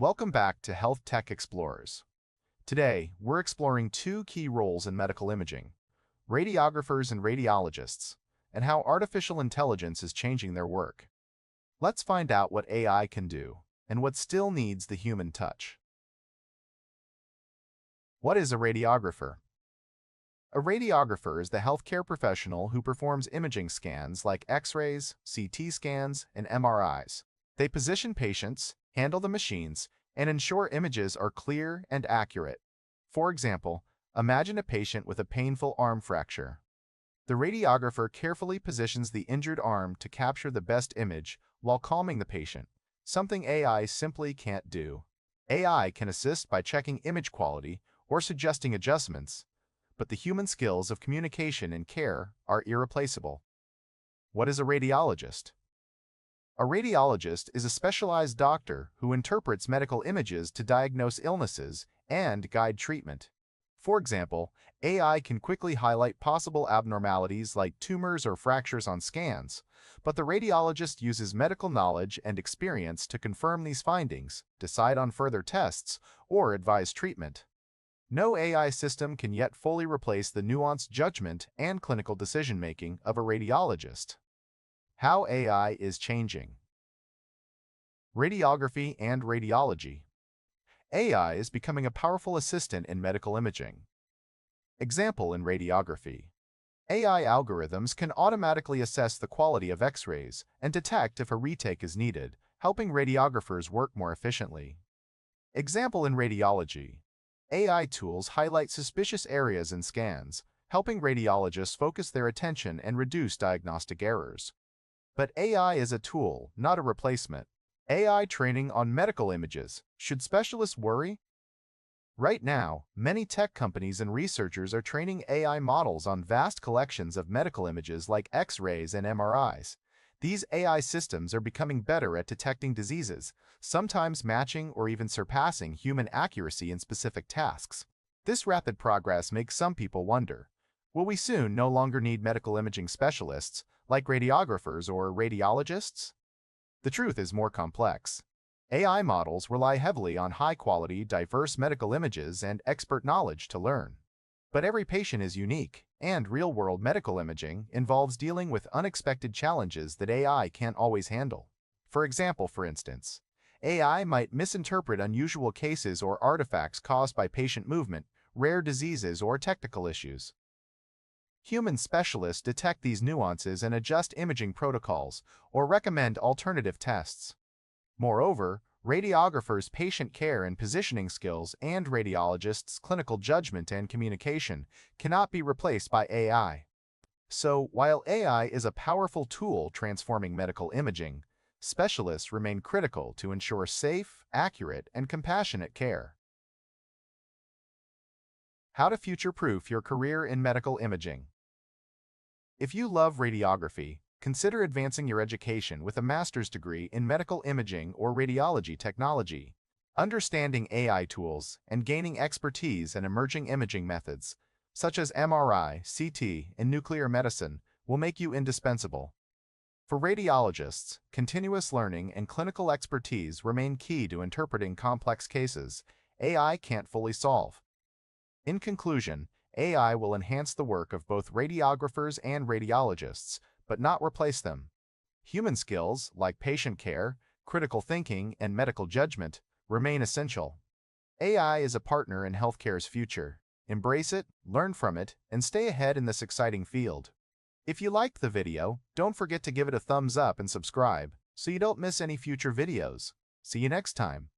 Welcome back to Health Tech Explorers. Today, we're exploring two key roles in medical imaging, radiographers and radiologists, and how artificial intelligence is changing their work. Let's find out what AI can do and what still needs the human touch. What is a radiographer? A radiographer is the healthcare professional who performs imaging scans like X-rays, CT scans, and MRIs. They position patients, handle the machines, and ensure images are clear and accurate. For example, imagine a patient with a painful arm fracture. The radiographer carefully positions the injured arm to capture the best image while calming the patient, something AI simply can't do. AI can assist by checking image quality or suggesting adjustments, but the human skills of communication and care are irreplaceable. What is a radiologist? A radiologist is a specialized doctor who interprets medical images to diagnose illnesses and guide treatment. For example, AI can quickly highlight possible abnormalities like tumors or fractures on scans, but the radiologist uses medical knowledge and experience to confirm these findings, decide on further tests, or advise treatment. No AI system can yet fully replace the nuanced judgment and clinical decision-making of a radiologist. How AI is changing. Radiography and radiology. AI is becoming a powerful assistant in medical imaging. Example in radiography. AI algorithms can automatically assess the quality of X-rays and detect if a retake is needed, helping radiographers work more efficiently. Example in radiology. AI tools highlight suspicious areas in scans, helping radiologists focus their attention and reduce diagnostic errors. But AI is a tool, not a replacement. AI training on medical images. Should specialists worry? Right now, many tech companies and researchers are training AI models on vast collections of medical images like X-rays and MRIs. These AI systems are becoming better at detecting diseases, sometimes matching or even surpassing human accuracy in specific tasks. This rapid progress makes some people wonder, will we soon no longer need medical imaging specialists like radiographers or radiologists? The truth is more complex. AI models rely heavily on high-quality, diverse medical images and expert knowledge to learn. But every patient is unique, and real-world medical imaging involves dealing with unexpected challenges that AI can't always handle. For instance, AI might misinterpret unusual cases or artifacts caused by patient movement, rare diseases, or technical issues. Human specialists detect these nuances and adjust imaging protocols or recommend alternative tests. Moreover, radiographers' patient care and positioning skills and radiologists' clinical judgment and communication cannot be replaced by AI. So, while AI is a powerful tool transforming medical imaging, specialists remain critical to ensure safe, accurate, and compassionate care. How to future-proof your career in medical imaging. If you love radiography, consider advancing your education with a master's degree in medical imaging or radiology technology. Understanding AI tools and gaining expertise in emerging imaging methods, such as MRI, CT, and nuclear medicine, will make you indispensable. For radiologists, continuous learning and clinical expertise remain key to interpreting complex cases AI can't fully solve. In conclusion, AI will enhance the work of both radiographers and radiologists, but not replace them. Human skills, like patient care, critical thinking, and medical judgment, remain essential. AI is a partner in healthcare's future. Embrace it, learn from it, and stay ahead in this exciting field. If you liked the video, don't forget to give it a thumbs up and subscribe, so you don't miss any future videos. See you next time.